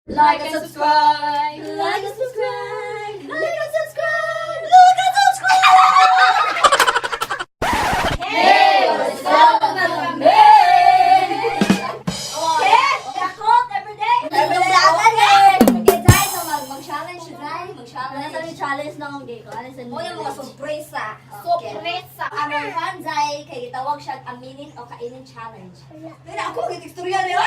Like and subscribe. Like and subscribe. Like and subscribe. Like and subscribe. Hey, what's up, mga men? Okay, kakot everyday. Everyday agad yan. Okay, guys, so mag-challenge tayo. Mag-challenge. Ano yung challenge na akong gay ko? Ano yung mga sorpresa? Sorpresa. Ang mga fanzay, kay gitawag siya aminin o kainin challenge. Pero ako, gitistorya na yun.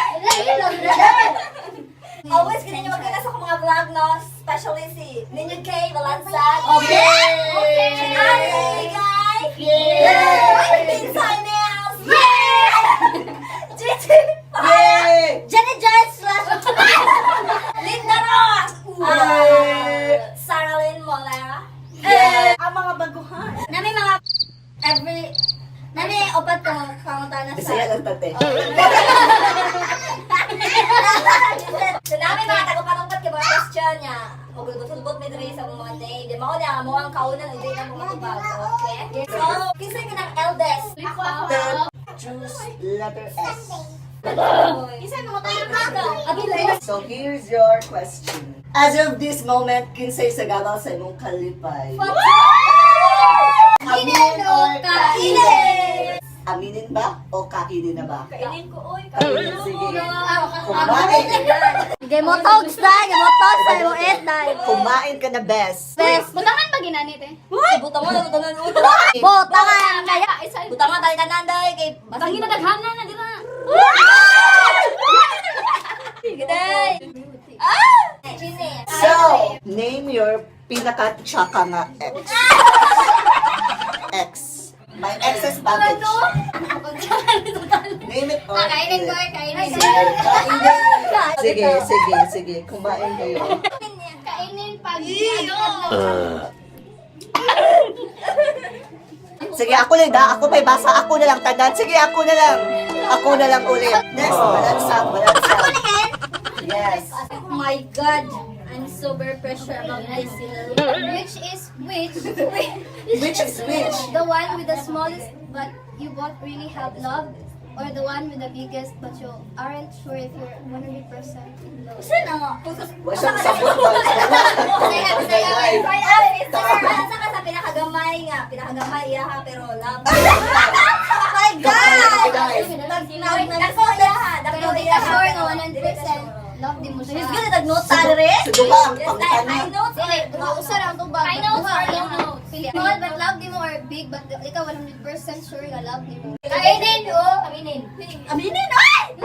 Always ganun yung magkita sa mga vlog, no? Especially si Ninyo K. Balansag. Okay! Okay! Hey, guys! Yay! Pinsay Nails! Yay! Gigi! Yay! Jenny Joyce slash Linda Ross! Sarah Lynn Molera. Ang mga baguhan. Nami mga Nami opat ko kaunta na sa... Bisaya lang tate. So namin mga tago-patungpat kay mga question niya. Magulbot-hulbot may diri sa mga day. Di mo niya, mo ang kaunan, hindi na mga tubag. Okay? So, kisay ka ng eldest. Ako. Choose letter S. Kisay mo tayo ka. So here's your question. As of this moment, kinsay sa gabal sa imong kalipay? Kainin o kainin? Aminin ba o kainin na ba? Kainin ko, oy. Kainin, sige. Kumain. Game mo togs dahil. Game mo togs dahil. Mo eat dahil. Kumain ka na best. Best. Butangan ba ginanit eh? Butang mo, butangan mo. Butangan. Kaya, butangan tayo kanan dahil. Kay Bangin na daghanan na, di ba? Giday. Cheesy. So, name your pinaka-tsaka nga ex. Ex. My excess baggage. Name it or Kainin ko eat it. kainin. Sige. Kumain kayo. Kainin pag Sige, ako lang da. Ako may basa. Ako na lang tandaan. Sige, ako na lang. Ako na lang ulit. Next, balansang. Yes. Oh my God. I'm so very pressure about this. Which is which? Which is which? The one with the smallest but you both really have love, or the one with the biggest but you aren't sure if you're 100% in love? Saan nga? Wala siyang sabot ba? Saka sa pinakagamay nga. Pinakagamay iya ha, pero love. Oh my God! Dako iya ha. Dako Pero di iya ka ha. sure na 100% love di mo siya. He's good at nag-note rin. Sudo ba ang Yes, pangkana? I know. Usa lang to ba? I know, or no notes. Small but love di mo, or big but ikaw 100% sure na love di mo. Aminin o? Aminin. Aminin? Ay!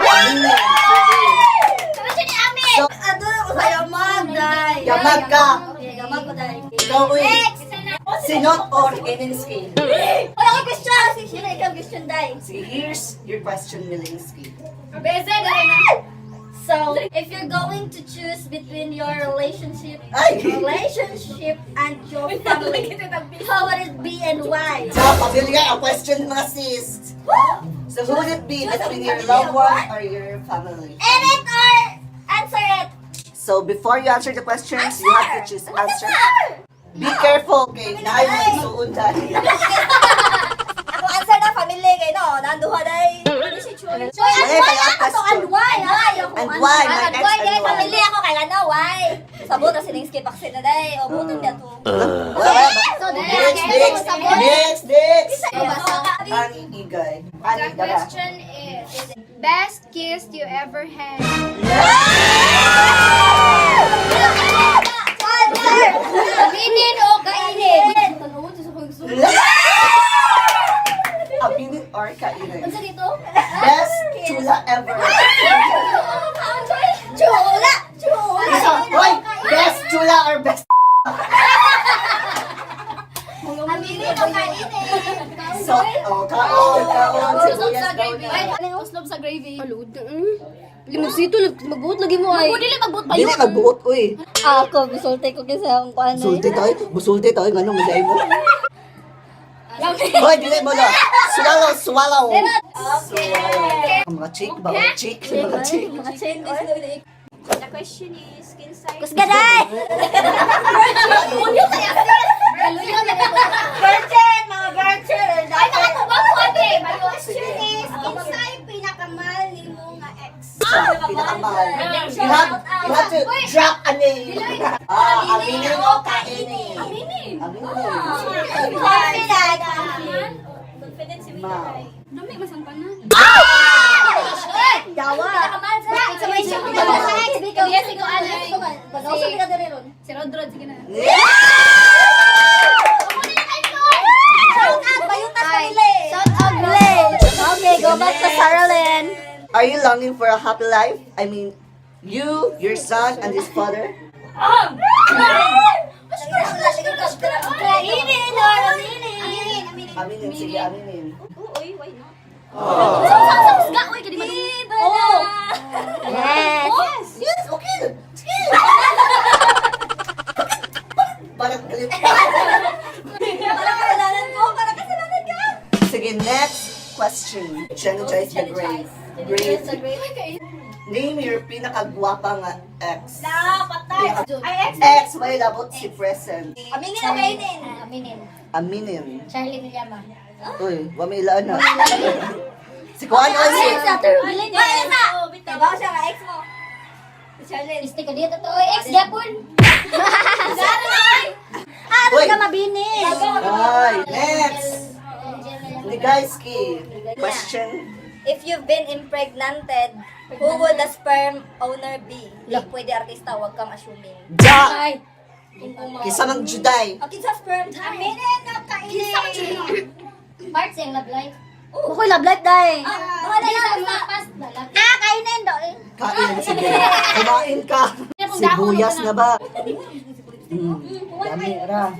Ano siya ni Amin? So, Ado ako sa yamag, day. Yamag ka. Okay, yamag ko, day. Ikaw, uy. Next! Sinot or Ininsky? Wala ko question! Sino ikaw question, day? Sige, here's your question, Milinsky. Beze, gawin na. So, if you're going to choose between your relationship Ay! and your family, how would it be and why? Sa pamilya, ang question mga sis. So, who would it be between your loved one or your family? Edit or answer it? So, before you answer the questions, you have to choose answer. Be careful, okay? Naay mo isuon dahil. Ako answer na family kay no, nanduha day. So, and Wala, why kaya ako to question. and why? And why? My And ex why and day why? family ako kay ano why? Sabot na sining skip vaccine na day. O buton dia to. So, Next. Ani Ani Igay. Ani The Dara. question is, best kiss you ever had? Aminin o kainin? Aminin or kainin? Unsa dito? Best chula ever. Chula. Hoy! Best chula or best Aminin o kainin. so, kaon. Sibuyas daw na. Uslob sa gravy. Limusito, magbuot lagi mo ay. Dili magbuot pa Dili yun. magbuot, uy. Ako, bisulti ko kasi ang kuan. Busulti tayo, ganun, maday mo. Hoy, dili mo na. Swallow. Okay. Ang mga chick ba? Chick. Mga chain The question is, skin size? Kusgaday! Virgin! Mga virgin! Ay, nakatubang ko ate! My question is, kinsay pinakamahal ni mo nga ex? siya. Pinakamahal. You have to drop a name. Aminin o kainin? Aminin. Aminin. Ma. Dami, masampan na. Dawa. Yes, ikaw, si Rodrod, sige na. Shout out, bayutas sa nila eh. Shout out, Glenn. Okay, go back to Saralyn. Are you longing for a happy life? I mean, you, your son, and his father? Kainin or aminin? Aminin, sige, aminin. Uy, why not? Yes! Yes, okay! Sige! Parang galit ka. Parang kasalanan ko, parang kasalanan ka. Sige, next question. Strategize the grade. Grade. Name your pinakagwapang ex. Patay. Ay, ex. Ex, may labot si present. Aminin o kainin? Aminin. Charlie Villama. Uy, wamilaan na. Si Kuan Osi. Diba siya nga ex mo? Charlene. Piste ka dito to. Oy, ex Japon. Uy! ka mabini? Ay, next. Ligayski. Question. If you've been impregnated, who would the sperm owner be? Di pwede artista, huwag kang assuming. Ja! Kisa mang Juday. Okay, sa sperm time. Aminin na kainin. Parts yung love life. Kukoy love life, day. Bahala Hindi na. sa mga past na love. Kainin doon. Kain, sige. Kumain ka. Sibuyas na ba? Dami, ra.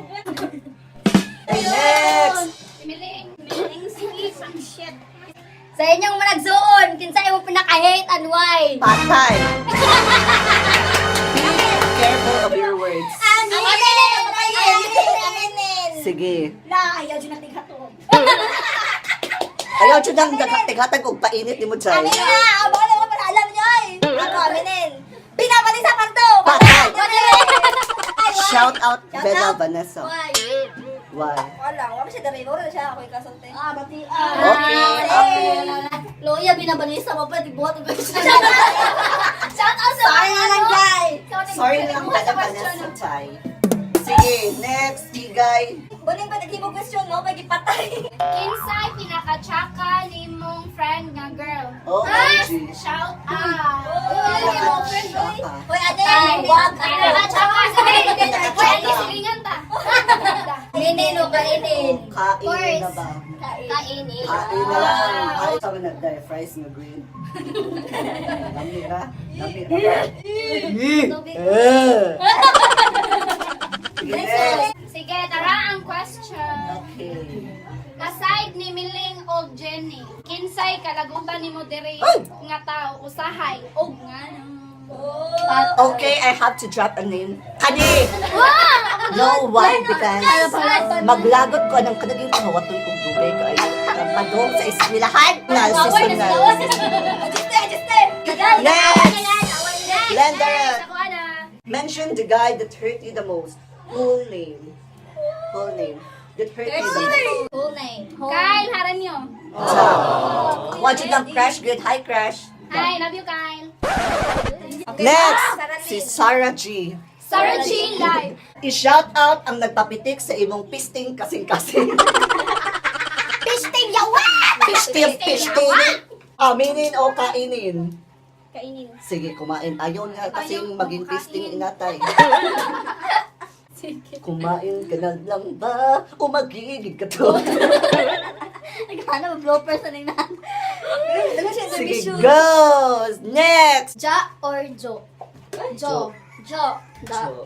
Okay, next. Miling English ang shit. Sa inyong managsuon, kinsa imong pinaka-hate and why? Patay. Be careful of your words. Aminin. Sige. Na, ayaw dyan natin hatong. Ayaw dyan ang tighatag og painit ni mo, Chay. Aminin na. Abo na para alam nyo eh. Ako, aminin. Pinapali sa parto. Patay. Ay, why? Shout out Shout Bella out. Vanessa. Why? Why? Wala, wala siya dari. Wala siya ako ikasunti. Bati. Okay. Loya, binabalisa mo pa. Dibuhat ko siya. Shout out sa Sorry mga lang, Jai. Sorry lang Bella Vanessa, Chay. Sige, next, Tigay. Buning pa naghibo question mo, pag-ipatay. Kinsay pinaka-tsaka ni mong friend nga girl? OMG. Shout out! Pinaka-tsaka. Uy, ate, wag. Pinaka-tsaka sa Pinaka-tsaka. Pwede silingan ta. Minin o kainin. Kain na ba? Kainin. Kain na lang. Ay, sabi na, dahil fries nga green. Namira. Namira ba? Sige, next. Sige, tara ang question. Okay. Aside ni Miling o Jenny, kinsay kalagutan ni mo diri nga tao usahay og nga Okay, I have to drop a name. Kani! No, why? Because maglagot ko ng kanaging kawaton kong dugay kay ang padong sa eskwelahan na seasonal. Next! Lender! Mention the guy that hurt you the most. Full name. Full name. That hurt you the most. Full name. Kyle Haranyo. Watch it lang, Crash. Good. Hi, Crash. Hi, love you Kyle. Next! Si Sarah G. Sarah G live. I-shout out ang nagpapitik sa imong pisting kasing-kasing. Pisting yawa! Pisting. Aminin o kainin? Kainin. Sige, kumain. Ayaw nga kasing maging pisting inatay. Kumain ka na lang ba? O magiging ka to? Naghanap bloopers na nang nan. Sige, go! Next! Ja or Jo? Jo. Jo. Jo.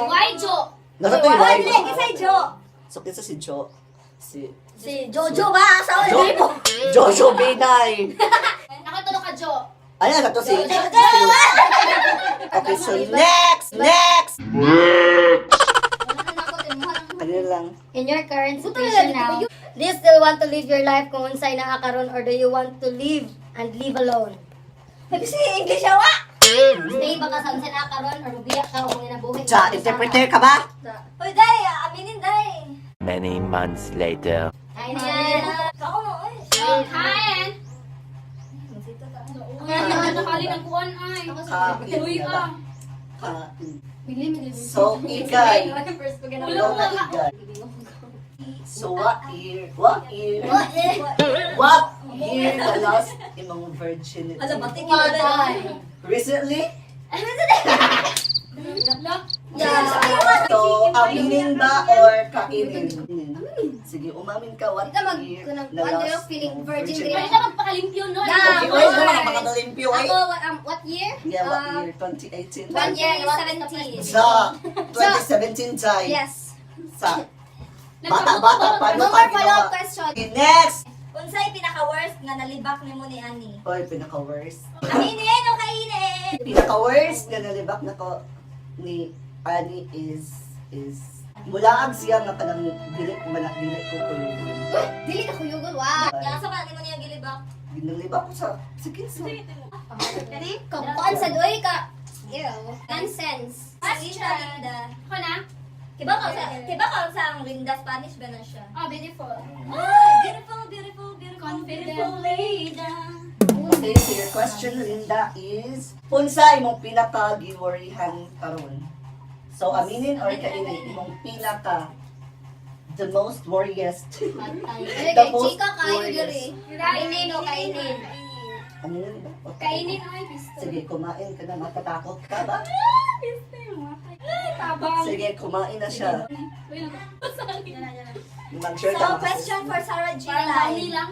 Why Jo? Nasa to yung Why? wife. Kisay Jo. So, kisa si Jo. Si Si Jojo ba? Sa Jo. ulit mo. Jojo Binay. Nakatulog ka Jo. Ano na to si... Jojo! Okay, so next! Next! Ano lang? In your current situation now, do you still want to live your life kung unsay nakakaroon or do you want to live and live alone? Kasi English yawa! Stay ba ka sa unsay nakakaroon or mabiyak ka kung inabuhi ka? Cha, interpreter ka ba? Uy, day! Aminin, day! Many months later. Hi, Jen. Kao mo, uy. Hi, Nakali ng kuwan ay. Uy ah. So, ikay. First pag Ikaw na ikay. So, what year the last imong virginity? Alam, batik yun na. Recently? Yeah. So, aminin ba or kainin? Sige, umamin ka. What Ikaw year mag- the ano yung last feeling imong virgin virginity? Pwede na magpakalimpyo nun. Okay, oy, sa mga makadalimpyo, oy. Ako, what year? Yeah, what year? 2018? 2017. Sa 2017, Jai. Yes. Sa bata-bata, paano No ka more follow-up ginawa? question. Okay, next! Unsay pinaka-worst nga nalibak ni mo ni Ani? Oy, pinaka-worst. Aminin o kainin? Pinaka-worst na nalibak na ko ni Annie is mulaag siya nga kanang dili ko ko yung Dili ka kuyugol, wow. Yang sa ka, ni mo niya gilibak. ginalibak ko sa kinsa. Kabuan sa doy ka. Ew. Nonsense. Linda, Linda. Ako na? Kiba ka sa ang Linda, Spanish ba na siya? Oh, beautiful. Oh, beautiful, beautiful, beautiful, Confident. beautiful lady. Okay, so your question, Linda, is unsa imong pinaka-giworihan karon? So, aminin or kainin imong pinaka the most worriest. Ay, The kay most chika kayo worriest. diri. Kainin o kainin. Aminin ba? Okay. Kainin ay pisto. Sige, kumain ka na. Matatakot ka ba? Pisto yung mga tabang. Sige, kumain na siya. Uy, Mag-sure ka. So, question for Sarah G. Parang downy Live. lang.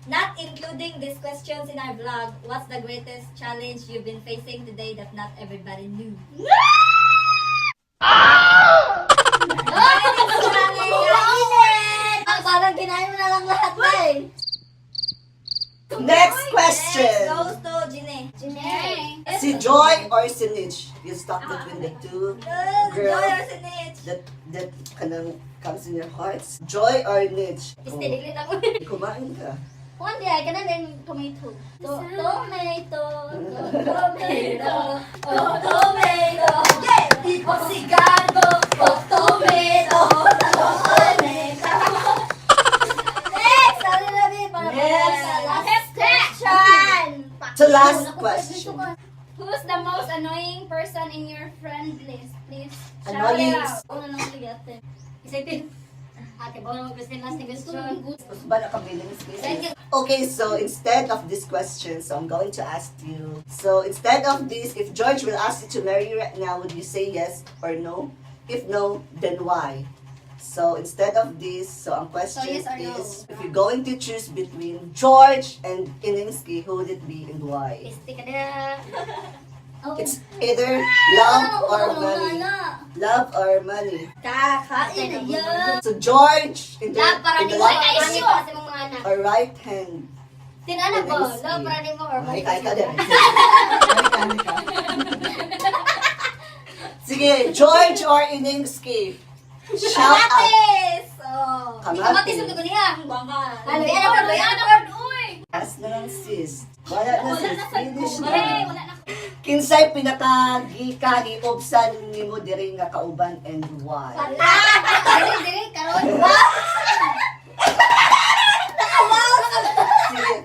Not including these questions in our vlog, what's the greatest challenge you've been facing today that not everybody knew? Parang kinain mo na lang lahat eh. Next question. Goes to Jine. Jinae. Si Joy or si Nitch? You stuck between the two Joy or Sinich? that kanang comes in your hearts. Joy or Nitch? Istiliglit ako. Kumain ka. One day, ka na din tomato. Tomato. Tomato. Yeah! Tipo sigado. Tomato. Next! Sorry na din. Yes. Last question. So last question. Who's the most annoying person in your friend list? Please shout Annoying. it out. Una nang ligate. Isipin. Ate, bawal mo gusto last question. Mas ba nakabiling space? Okay, so instead of this question, so I'm going to ask you. So instead of this, if George will ask you to marry you right now, would you say yes or no? If no, then why? So instead of this, so ang question yes or no? is, if you're going to choose between George and Ininsky, who would it be and why? Isti ka na. It's either love or money. Love or money. Kakain na yan. So George, in the, Love para in ni the mo. left Para ni mo kasi mong mga anak. or right hand. Tinanap ko. Ininski. Love para ni mo or Ay, mo. kaya ka din. Sige, George or Iningski? Shout out. Kamatis! Oh. Kamatis yung Kamatis. tugon niya. Bangka. Ano yan? Ano yan? Uy! As na lang sis. Wala na sis. Finish Wala na. na. Kinsay pinaka-giobsan ni mo diri nga kauban and why? Dili, karon. Sige.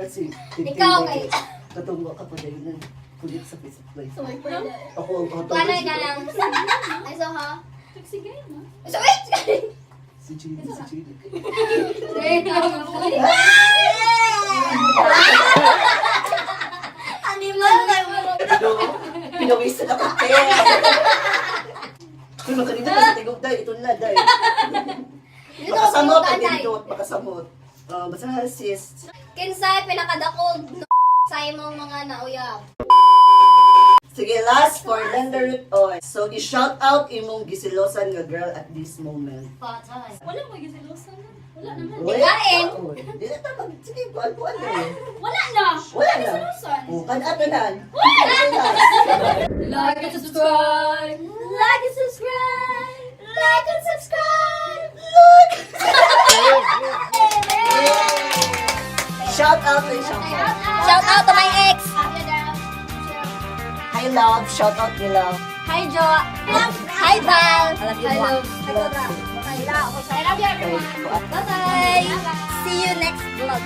Kasi, Ikaw, kay. Tutunggo ka po dahil na kulit sa Facebook Live. So, may pwede. Ako, Paano ka lang? Ay, so ha? Sige na. So, wait! Si Chidi, si Chidi. Wait, Animal na Pinawisan ako, te. Kung kanina ka sa tigog, day, ito na, day. Makasamot, ang dindot, makasamot. Basta sis. Kinsay pinakadakog sa imong mga nauyab. Sige, last for Lender Oy. So, i-shout out imong gisilosan nga girl at this moment. Patay. Wala mo gisilosan na. Wala naman. Higain. Di na tapag, sige, buwan na eh. Wala na. Wala na. Gisilosan. Kan-ato na. Like and subscribe. Like and subscribe! Like and subscribe! Shout out to shout out. Shout out to my ex! Hi, love. Shout out ni love. Hi, Jo! Hi, Val! I love you, Hello. Mom. I love you, everyone. Bye-bye! See you next vlog.